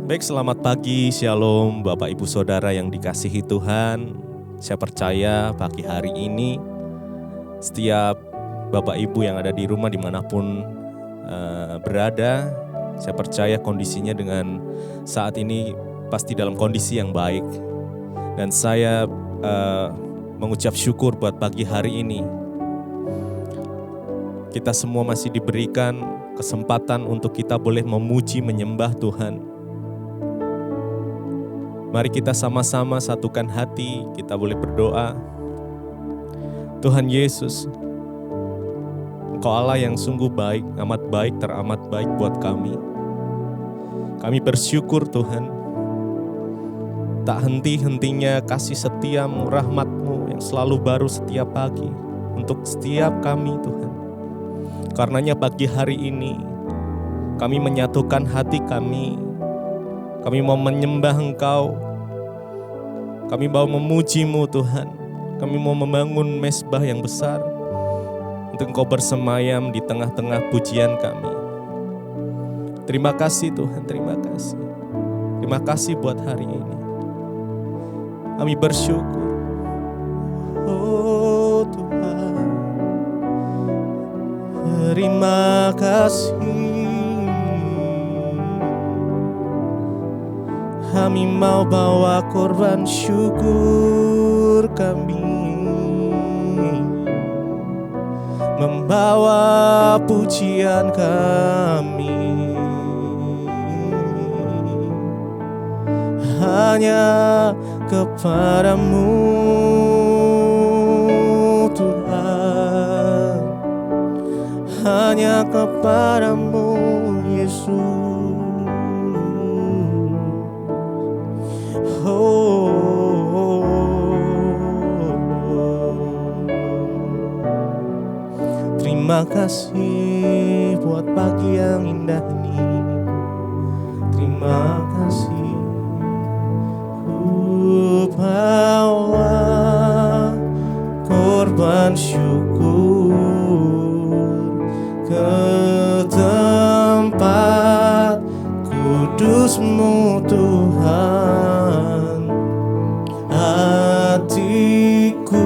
Baik, selamat pagi, shalom Bapak Ibu Saudara yang dikasihi Tuhan. Saya percaya pagi hari ini setiap Bapak Ibu yang ada di rumah dimanapun berada, saya percaya kondisinya dengan saat ini pasti dalam kondisi yang baik. Dan saya mengucap syukur buat pagi hari ini. Kita semua masih diberikan kesempatan untuk kita boleh memuji, menyembah Tuhan. Mari kita sama-sama satukan hati, kita boleh berdoa. Tuhan Yesus, Engkau Allah yang sungguh baik, amat baik, teramat baik buat kami. Kami bersyukur Tuhan, tak henti-hentinya kasih setia-Mu, rahmat-Mu yang selalu baru setiap pagi untuk setiap kami Tuhan. Karenanya pagi hari ini kami menyatukan hati kami mau menyembah Engkau, kami mau memuji-Mu Tuhan, kami mau membangun mezbah yang besar untuk Engkau bersemayam di tengah-tengah pujian kami. Terima kasih Tuhan, terima kasih. Terima kasih buat hari ini. Kami bersyukur. Oh Tuhan, terima kasih. Kami mau bawa korban syukur kami, membawa pujian kami hanya kepadamu Tuhan, hanya kepadamu Yesus. Terima kasih buat pagi yang indah ini. Terima kasih. Ku bawa korban syukur ke tempat kudus-Mu Tuhan. Hatiku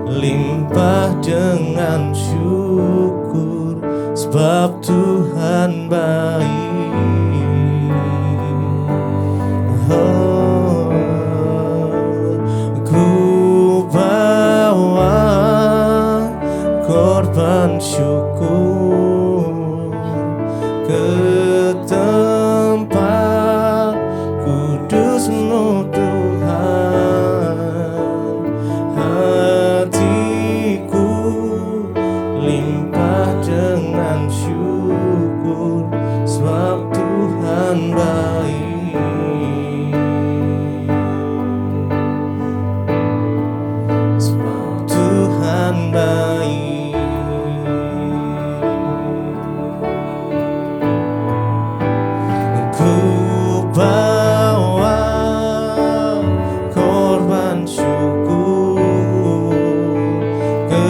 limpah dengan syukur, sebab Tuhan baik. Ku bawa korban syukur ke tempat kudus-Mu Tuhan. Hatiku limpah dengan syukur, sebab Tuhan baik. Sebab Tuhan baik. Ku bawa korban syukur ke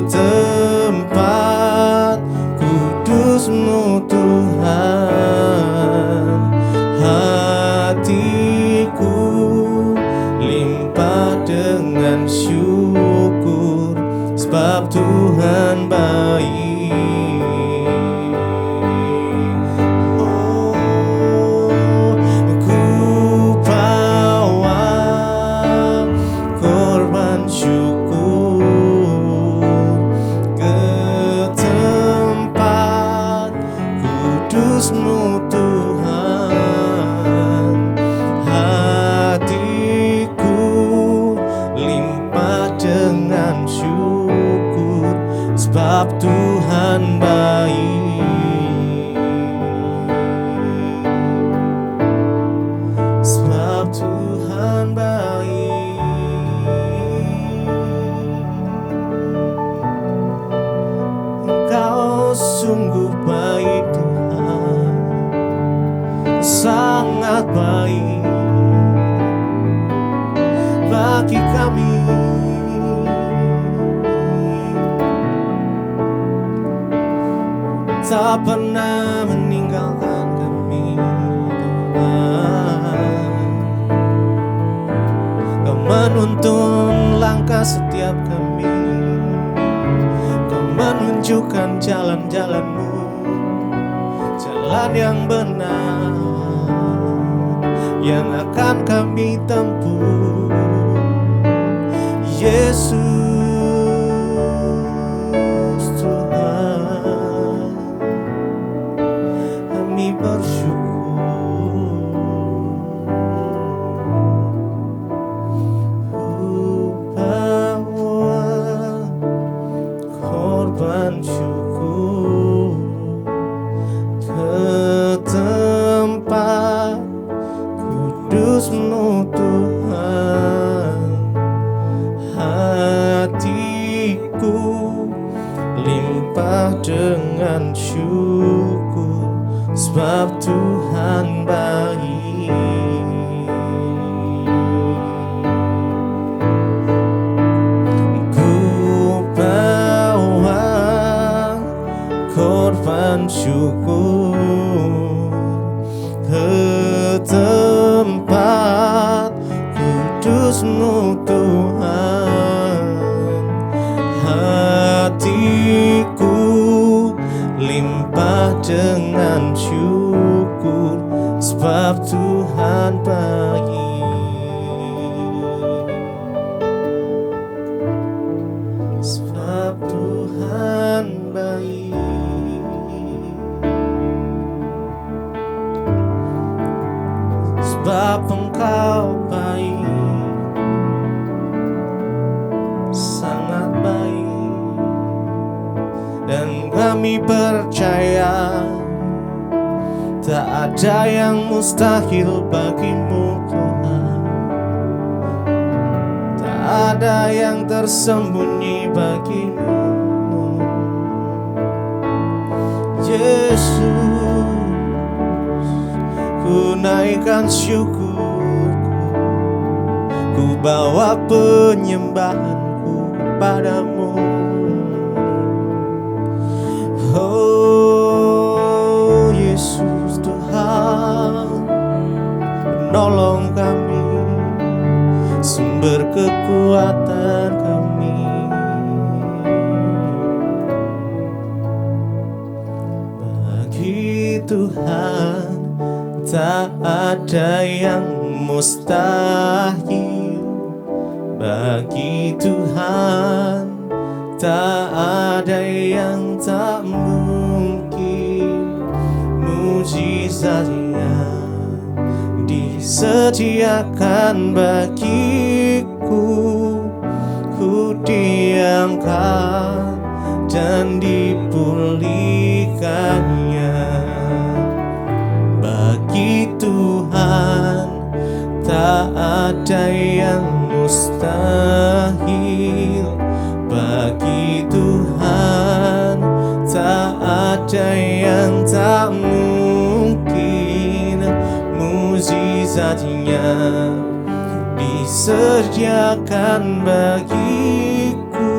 tempat kudus-Mu Tuhan. Hatiku limpah dengan syukur, sebab Tuhan baik. Ku bawa korban syukur ke tempat kudus-Mu Tuhan. Hatiku limpah dengan syukur, sebab Tuhan baik. Sebab Tuhan baik. Engkau sungguh baik Tuhan, sangat baik bagi kami. Tak pernah meninggalkan kami Tuhan. Kau menuntun langkah setiap kami, Kau menunjukkan jalan-jalan-Mu, jalan yang benar yang akan kami tempuh. Yesus Tuhan, kami bersyukur. Bawa korban syukur ke tempat kudus-Mu Tuhan. Hatiku limpah dengan syukur, sebab Tuhan baik. Ku bawa korban syukur ke tempat kudus-Mu Tuhan. Hatiku limpah dengan syukur, sebab Tuhan baik. Sebab Tuhan baik. Sebab Engkau baik, sangat baik. Dan kami percaya tak ada yang mustahil bagi-Mu Tuhan. Tak ada yang tersembunyi bagi-Mu. Yesus, ku naikkan syukurku, ku bawa penyembahanku kepadamu. Oh Yesus Tuhan, penolong kami, sumber kekuatan kami. Bagi Tuhan tak ada yang mustahil. Bagi Tuhan tak ada yang tak mungkin. Mujizatnya disediakan bagiku, ku diangkat dan dipulihkannya. Bagi Tuhan tak ada yang mustahil. Bagi Tuhan tak ada yang tak mungkin. Mujizatnya disediakan bagiku,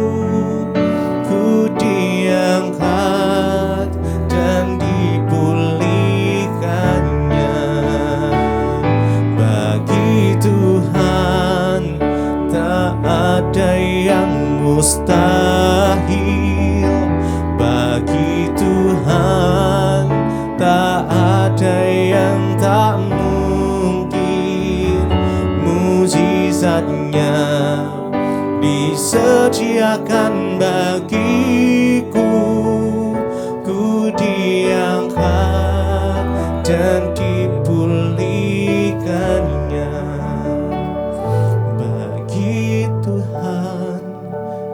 ku diangkat dan dipulihkannya. Bagi Tuhan tak ada yang mustahil. Bagi Tuhan tak ada yang tak mungkin. Mujizatnya disediakan bagiku, ku diangkat dan dipulihkannya. Bagi Tuhan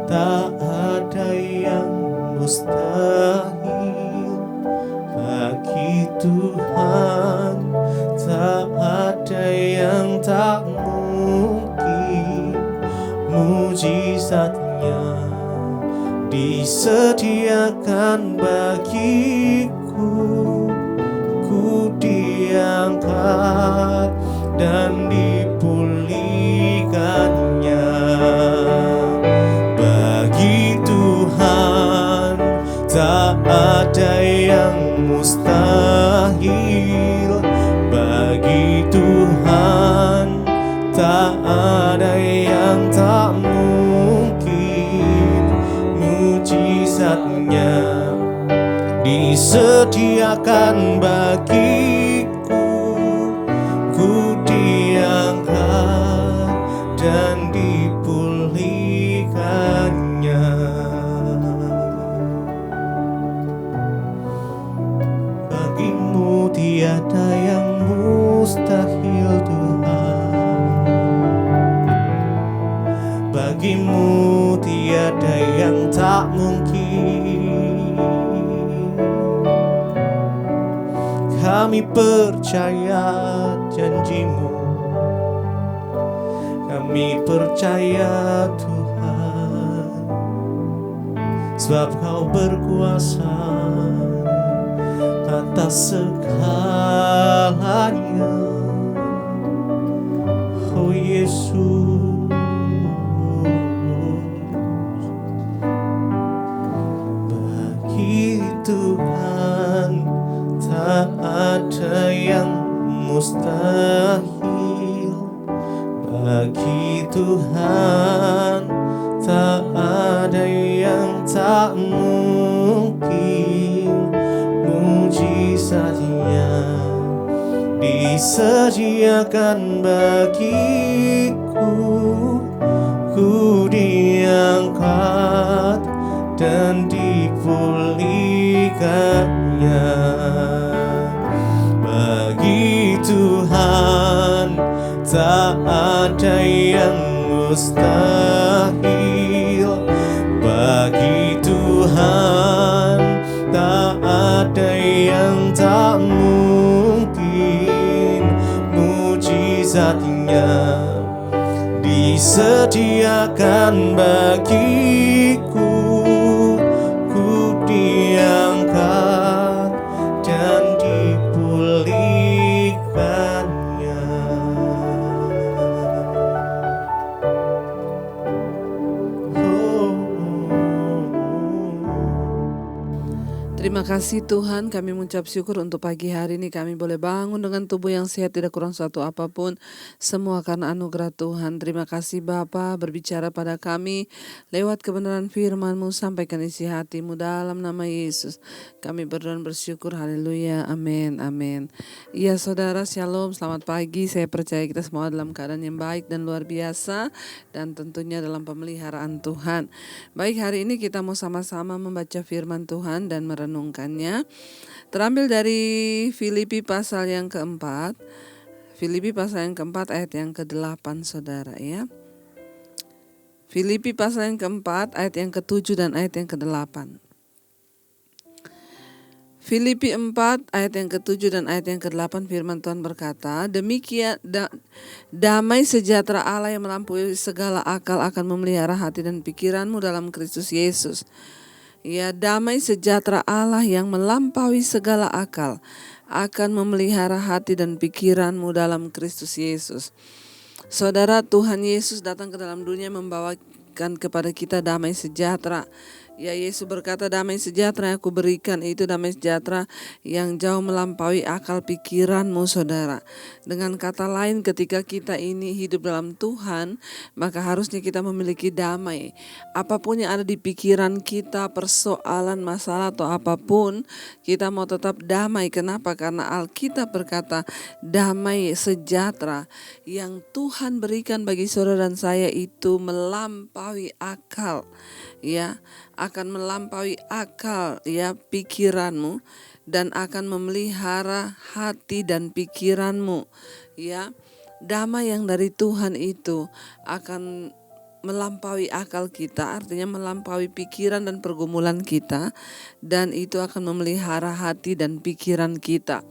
tak ada yang mustahil. Bagi Tuhan tak ada yang tak mungkin. Mujizatnya disediakan bagiku, ku diangkat dan dipulihkannya. Bagi Tuhan tak ada yang mustahil. Bagi Tuhan disediakan bagiku, ku diangkat dan dipulihkannya. Bagimu tiada yang mustahil, Tuhan. Bagimu tiada yang tak mungkin. Kami percaya janjimu, kami percaya Tuhan, sebab Kau berkuasa atas segalanya. Oh Yesus, bagi Tuhan tak ada yang mustahil. Bagi Tuhan tak ada yang tak mungkin. Mujizatnya disediakan bagiku, ku diangkat dan dipulihkannya. Bagi Tuhan tak ada yang mustahil. Bagi Tuhan tak ada yang tak mungkin. Mujizatnya disediakan bagiku, ku diangkat dan dipulihkannya. Terima kasih Tuhan, kami mengucap syukur untuk pagi hari ini kami boleh bangun dengan tubuh yang sehat, tidak kurang suatu apapun, semua karena anugerah Tuhan. Terima kasih Bapa, berbicara pada kami lewat kebenaran firman-Mu, sampaikan isi hati-Mu dalam nama Yesus. Kami berdoa dan bersyukur, haleluya, amin, amin. Ya saudara, shalom, selamat pagi. Saya percaya kita semua dalam keadaan yang baik dan luar biasa, dan tentunya dalam pemeliharaan Tuhan. Baik, hari ini kita mau sama-sama membaca firman Tuhan dan merenungkannya. Terambil dari Filipi pasal yang keempat. Filipi pasal yang keempat ayat yang ke-8 saudara ya. Filipi pasal yang keempat ayat yang ke-7 dan ayat yang ke-8. Filipi 4 ayat yang ke-7 dan ayat yang ke-8 firman Tuhan berkata, demikian damai sejahtera Allah yang melampaui segala akal akan memelihara hati dan pikiranmu dalam Kristus Yesus. Ya, damai sejahtera Allah yang melampaui segala akal akan memelihara hati dan pikiranmu dalam Kristus Yesus. Saudara, Tuhan Yesus datang ke dalam dunia membawakan kepada kita damai sejahtera. Ya, Yesus berkata, damai sejahtera yang aku berikan, itu damai sejahtera yang jauh melampaui akal pikiranmu saudara. Dengan kata lain, ketika kita ini hidup dalam Tuhan, maka harusnya kita memiliki damai. Apapun yang ada di pikiran kita, persoalan, masalah atau apapun, kita mau tetap damai. Kenapa? Karena Alkitab berkata, damai sejahtera yang Tuhan berikan bagi saudara dan saya itu melampaui akal. Ya, akan melampaui akal ya pikiranmu dan akan memelihara hati dan pikiranmu ya. Damai yang dari Tuhan itu akan melampaui akal kita, artinya melampaui pikiran dan pergumulan kita, dan itu akan memelihara hati dan pikiran kita.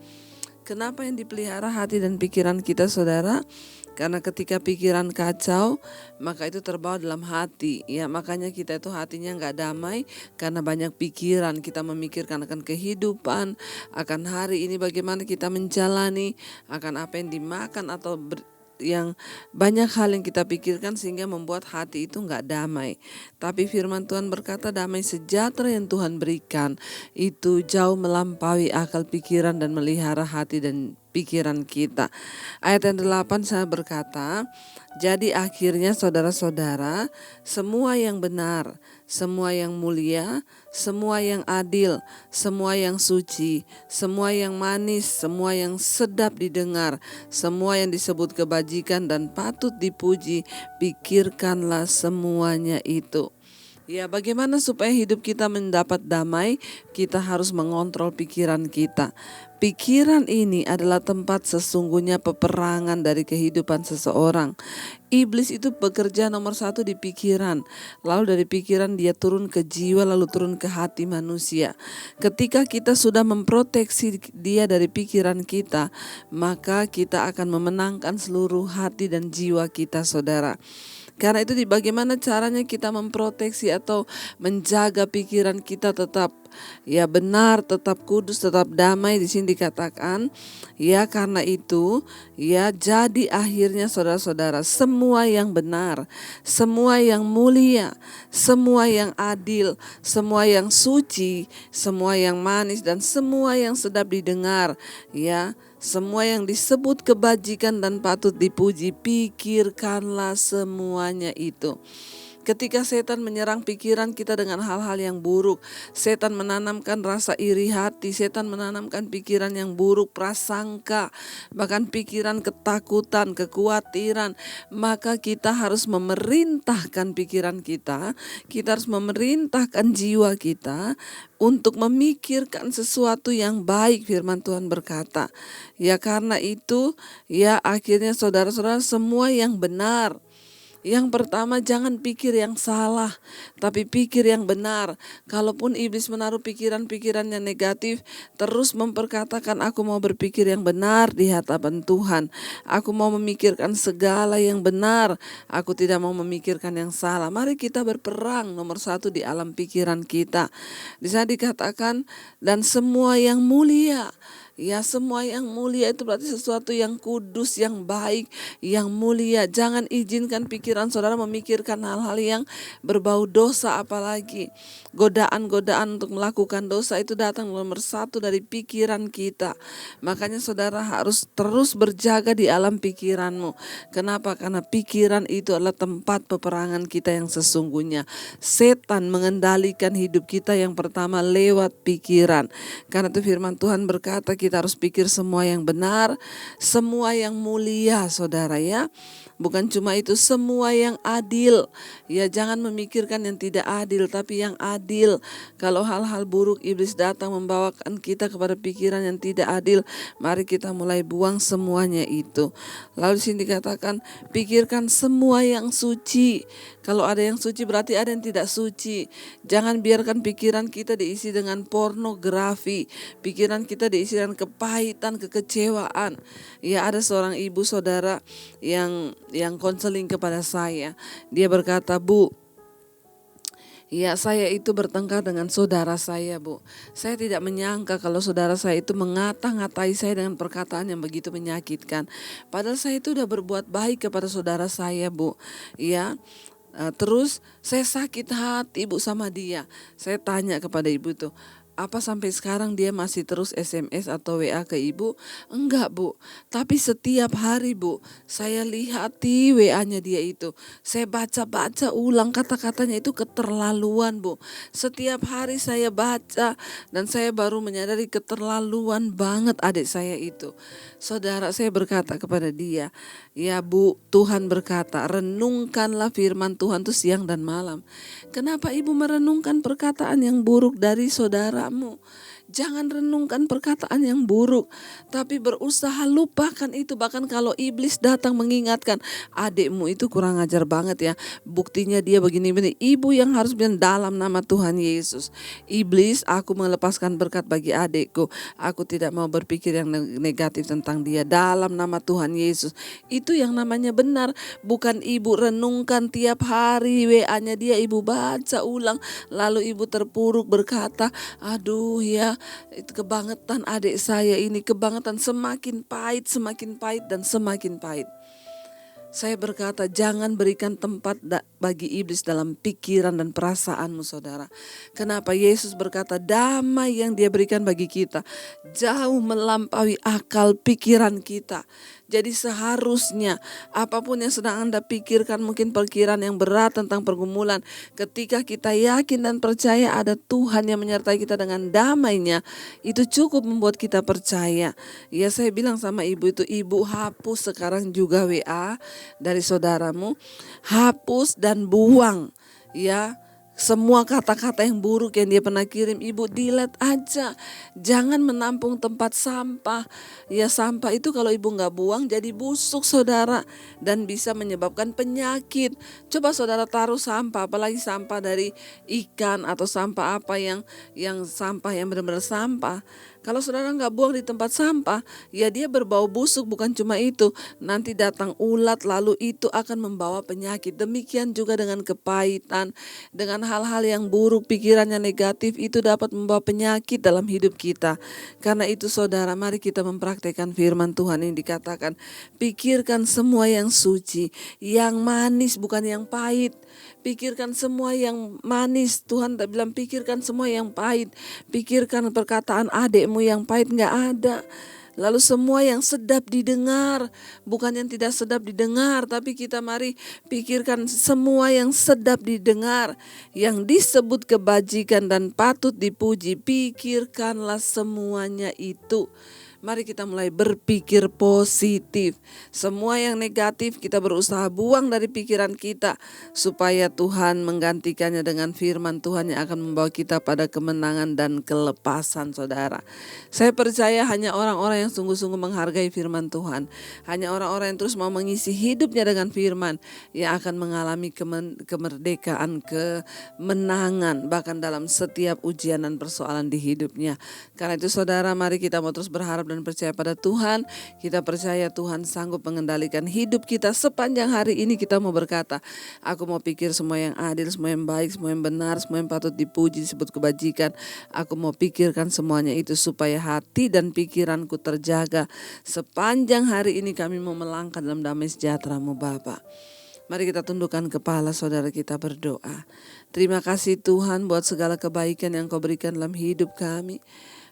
Kenapa yang dipelihara hati dan pikiran kita saudara? Karena ketika pikiran kacau, maka itu terbawa dalam hati. Ya, makanya kita itu hatinya gak damai karena banyak pikiran. Kita memikirkan akan kehidupan, akan hari ini bagaimana kita menjalani, akan apa yang dimakan atau yang banyak hal yang kita pikirkan sehingga membuat hati itu gak damai. Tapi firman Tuhan berkata damai sejahtera yang Tuhan berikan itu jauh melampaui akal pikiran dan melihara hati dan pikiran kita. Ayat yang 8 saya berkata, jadi akhirnya saudara-saudara, semua yang benar, semua yang mulia, semua yang adil, semua yang suci, semua yang manis, semua yang sedap didengar, semua yang disebut kebajikan dan patut dipuji, pikirkanlah semuanya itu. Ya, bagaimana supaya hidup kita mendapat damai? Kita harus mengontrol pikiran kita. Pikiran ini adalah tempat sesungguhnya peperangan dari kehidupan seseorang. Iblis itu bekerja nomor 1 di pikiran. Lalu dari pikiran dia turun ke jiwa, lalu turun ke hati manusia. Ketika kita sudah memproteksi dia dari pikiran kita, maka kita akan memenangkan seluruh hati dan jiwa kita, saudara. Karena itu bagaimana caranya kita memproteksi atau menjaga pikiran kita tetap ya benar, tetap kudus, tetap damai. Di sini dikatakan ya, karena itu ya, jadi akhirnya saudara-saudara, semua yang benar, semua yang mulia, semua yang adil, semua yang suci, semua yang manis dan semua yang sedap didengar, ya, semua yang disebut kebajikan dan patut dipuji, pikirkanlah semuanya itu. Ketika setan menyerang pikiran kita dengan hal-hal yang buruk, setan menanamkan rasa iri hati, setan menanamkan pikiran yang buruk, prasangka, bahkan pikiran ketakutan, kekhawatiran, maka kita harus memerintahkan pikiran kita harus memerintahkan jiwa kita untuk memikirkan sesuatu yang baik. Firman Tuhan berkata, ya karena itu, ya akhirnya saudara-saudara, semua yang benar. Yang pertama, jangan pikir yang salah, tapi pikir yang benar. Kalaupun iblis menaruh pikiran-pikiran yang negatif, terus memperkatakan, aku mau berpikir yang benar di hadapan Tuhan. Aku mau memikirkan segala yang benar. Aku tidak mau memikirkan yang salah. Mari kita berperang nomor 1 di alam pikiran kita. Di sana dikatakan, dan semua yang mulia. Ya, semua yang mulia itu berarti sesuatu yang kudus, yang baik, yang mulia. Jangan izinkan pikiran saudara memikirkan hal-hal yang berbau dosa, apalagi godaan-godaan untuk melakukan dosa itu datang nomor 1 dari pikiran kita. Makanya saudara harus terus berjaga di alam pikiranmu. Kenapa? Karena pikiran itu adalah tempat peperangan kita yang sesungguhnya. Setan mengendalikan hidup kita yang pertama lewat pikiran. Karena itu firman Tuhan berkata, kita harus pikir semua yang benar, semua yang mulia, saudara, ya. Bukan cuma itu, semua yang adil. Ya, jangan memikirkan yang tidak adil, tapi yang adil. Kalau hal-hal buruk iblis datang membawakan kita kepada pikiran yang tidak adil, mari kita mulai buang semuanya itu. Lalu di sini dikatakan, pikirkan semua yang suci. Kalau ada yang suci berarti ada yang tidak suci. Jangan biarkan pikiran kita diisi dengan pornografi. Pikiran kita diisi dengan kepahitan, kekecewaan. Ya, ada seorang ibu saudara yang konseling kepada saya. Dia berkata, Bu, ya saya itu bertengkar dengan saudara saya, Bu. Saya tidak menyangka kalau saudara saya itu mengata-ngatai saya dengan perkataan yang begitu menyakitkan. Padahal saya itu udah berbuat baik kepada saudara saya, Bu. Ya. Terus saya sakit hati, Bu, sama dia. Saya tanya kepada ibu itu, apa sampai sekarang dia masih terus SMS atau WA ke ibu? Enggak, Bu. Tapi setiap hari, Bu, saya lihat di WA-nya dia itu. Saya baca-baca ulang kata-katanya itu keterlaluan, Bu. Setiap hari saya baca dan saya baru menyadari keterlaluan banget adik saya itu. Saudara, saya berkata kepada dia, ya Bu, Tuhan berkata, renungkanlah firman Tuhan itu siang dan malam. Kenapa ibu merenungkan perkataan yang buruk dari saudaramu? Jangan renungkan perkataan yang buruk, tapi berusaha lupakan itu. Bahkan kalau iblis datang mengingatkan, adikmu itu kurang ajar banget ya, buktinya dia begini-begini. Ibu yang harus bilang, dalam nama Tuhan Yesus, iblis, aku melepaskan berkat bagi adikku. Aku tidak mau berpikir yang negatif tentang dia. Dalam nama Tuhan Yesus. Itu yang namanya benar. Bukan ibu renungkan tiap hari WA-nya dia, ibu baca ulang, lalu ibu terpuruk berkata, aduh ya, itu kebangetan adik saya ini, kebangetan, semakin pahit dan semakin pahit. Saya berkata, jangan berikan tempat bagi iblis dalam pikiran dan perasaanmu, saudara. Kenapa? Yesus berkata, damai yang Dia berikan bagi kita jauh melampaui akal pikiran kita. Jadi seharusnya apapun yang sedang Anda pikirkan, mungkin pikiran yang berat tentang pergumulan, ketika kita yakin dan percaya ada Tuhan yang menyertai kita dengan damai-Nya, itu cukup membuat kita percaya. Ya, saya bilang sama ibu itu, ibu hapus sekarang juga WA dari saudaramu, hapus dan buang ya semua kata-kata yang buruk yang dia pernah kirim. Ibu delete aja, jangan menampung tempat sampah. Ya, sampah itu kalau ibu gak buang jadi busuk, saudara, dan bisa menyebabkan penyakit. Coba saudara taruh sampah, apalagi sampah dari ikan atau sampah apa yang sampah yang benar-benar sampah. Kalau saudara gak buang di tempat sampah, ya dia berbau busuk. Bukan cuma itu, nanti datang ulat, lalu itu akan membawa penyakit. Demikian juga dengan kepahitan, dengan hal-hal yang buruk, pikirannya negatif, itu dapat membawa penyakit dalam hidup kita. Karena itu saudara, mari kita mempraktekkan firman Tuhan yang dikatakan, pikirkan semua yang suci, yang manis bukan yang pahit. Pikirkan semua yang manis. Tuhan tak bilang pikirkan semua yang pahit. Pikirkan perkataan adikmu yang pahit, gak ada. Lalu semua yang sedap didengar, bukan yang tidak sedap didengar, tapi kita mari pikirkan semua yang sedap didengar, yang disebut kebajikan dan patut dipuji. Pikirkanlah semuanya itu. Mari kita mulai berpikir positif. Semua yang negatif kita berusaha buang dari pikiran kita, supaya Tuhan menggantikannya dengan firman Tuhan yang akan membawa kita pada kemenangan dan kelepasan, saudara. Saya percaya hanya orang-orang yang sungguh-sungguh menghargai firman Tuhan, hanya orang-orang yang terus mau mengisi hidupnya dengan firman, yang akan mengalami kemerdekaan, kemenangan, bahkan dalam setiap ujian dan persoalan di hidupnya. Karena itu saudara, mari kita mau terus berharap dan percaya pada Tuhan. Kita percaya Tuhan sanggup mengendalikan hidup kita sepanjang hari ini. Kita mau berkata, aku mau pikir semua yang adil, semua yang baik, semua yang benar, semua yang patut dipuji, disebut kebajikan. Aku mau pikirkan semuanya itu supaya hati dan pikiranku terjaga. Sepanjang hari ini kami mau melangkah dalam damai sejahtera-Mu Bapa. Mari kita tundukkan kepala, saudara, kita berdoa. Terima kasih Tuhan buat segala kebaikan yang Kau berikan dalam hidup kami.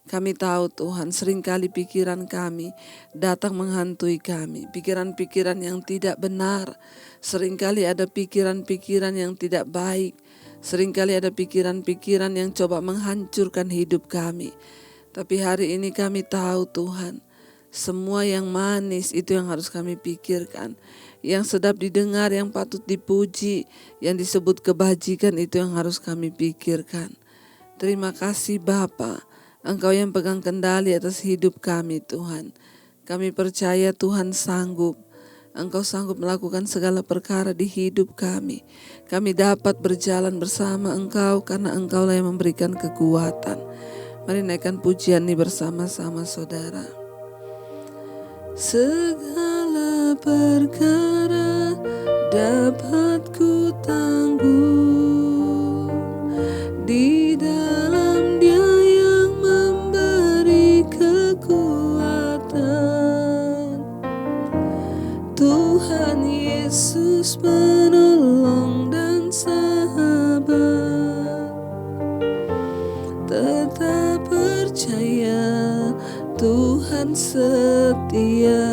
Kami tahu Tuhan, seringkali pikiran kami datang menghantui kami. Pikiran-pikiran yang tidak benar. Seringkali ada pikiran-pikiran yang tidak baik. Seringkali ada pikiran-pikiran yang coba menghancurkan hidup kami. Tapi hari ini kami tahu Tuhan, semua yang manis itu yang harus kami pikirkan. Yang sedap didengar, yang patut dipuji, yang disebut kebajikan itu yang harus kami pikirkan. Terima kasih Bapa. Engkau yang pegang kendali atas hidup kami Tuhan. Kami percaya Tuhan sanggup. Engkau sanggup melakukan segala perkara di hidup kami. Kami dapat berjalan bersama Engkau karena Engkaulah yang memberikan kekuatan. Mari naikkan pujian ini bersama-sama saudara. Segala perkara dapat ku tanggung di dalam Dia yang memberi kekuatan. Tuhan Yesus penolong dan sahabat. Tetap percaya Tuhan setia.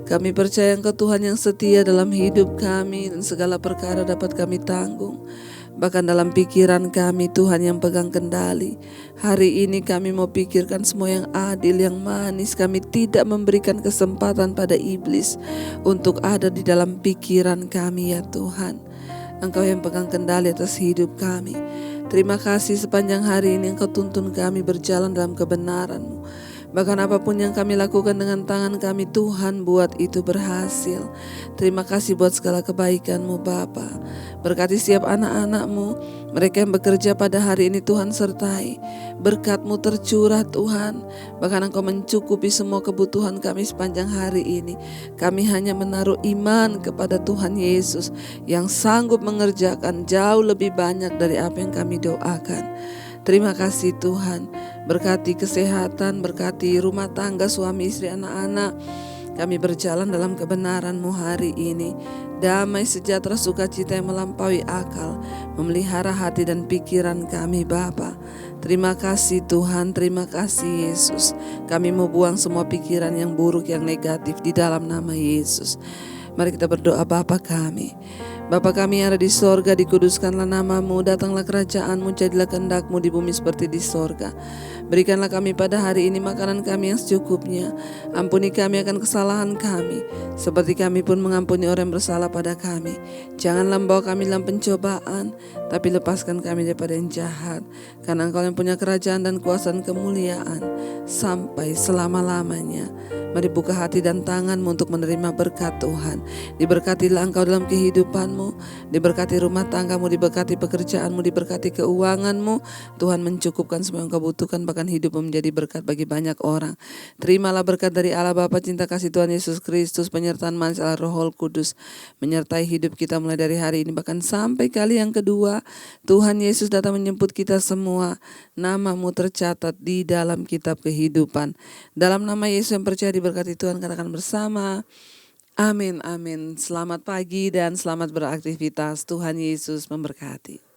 Kami percaya Engkau Tuhan yang setia dalam hidup kami, dan segala perkara dapat kami tanggung. Bahkan dalam pikiran kami Tuhan yang pegang kendali. Hari ini kami mau pikirkan semua yang adil, yang manis. Kami tidak memberikan kesempatan pada iblis untuk ada di dalam pikiran kami ya Tuhan. Engkau yang pegang kendali atas hidup kami. Terima kasih sepanjang hari ini Engkau tuntun kami berjalan dalam kebenaran-Mu. Bahkan apapun yang kami lakukan dengan tangan kami, Tuhan buat itu berhasil. Terima kasih buat segala kebaikan-Mu Bapa. Berkati setiap anak-anak-Mu, mereka yang bekerja pada hari ini Tuhan sertai. Berkat-Mu tercurah Tuhan. Bahkan Engkau mencukupi semua kebutuhan kami sepanjang hari ini. Kami hanya menaruh iman kepada Tuhan Yesus yang sanggup mengerjakan jauh lebih banyak dari apa yang kami doakan. Terima kasih Tuhan. Berkati kesehatan, berkati rumah tangga, suami, istri, anak-anak. Kami berjalan dalam kebenaran-Mu hari ini. Damai sejahtera sukacita yang melampaui akal memelihara hati dan pikiran kami Bapa. Terima kasih Tuhan, terima kasih Yesus. Kami mau buang semua pikiran yang buruk, yang negatif di dalam nama Yesus. Mari kita berdoa. Bapa kami, Bapa kami yang ada di sorga, dikuduskanlah nama-Mu, datanglah kerajaan-Mu, jadilah kehendak-Mu di bumi seperti di sorga. Berikanlah kami pada hari ini makanan kami yang secukupnya. Ampuni kami akan kesalahan kami, seperti kami pun mengampuni orang yang bersalah pada kami. Janganlah membawa kami dalam pencobaan, tapi lepaskan kami daripada yang jahat. Karena Engkau yang punya kerajaan dan kuasa dan kemuliaan sampai selama-lamanya. Mari buka hati dan tangan-Mu untuk menerima berkat Tuhan. Diberkatilah Engkau dalam kehidupan-Mu, diberkati rumah tangga-Mu, diberkati pekerjaan-Mu, diberkati keuangan-Mu. Tuhan mencukupkan semua yang Engkau butuhkan, bahkan hidup-Mu menjadi berkat bagi banyak orang. Terimalah berkat dari Allah Bapa, cinta kasih Tuhan Yesus Kristus, penyertaan manis Allah Roh Kudus menyertai hidup kita mulai dari hari ini bahkan sampai kali yang kedua. Tuhan Yesus datang menjemput kita semua. Nama-Mu tercatat di dalam kitab kehidupan. Dalam nama Yesus yang percaya diberkati Tuhan, katakan bersama, amin, amin. Selamat pagi dan selamat beraktivitas. Tuhan Yesus memberkati.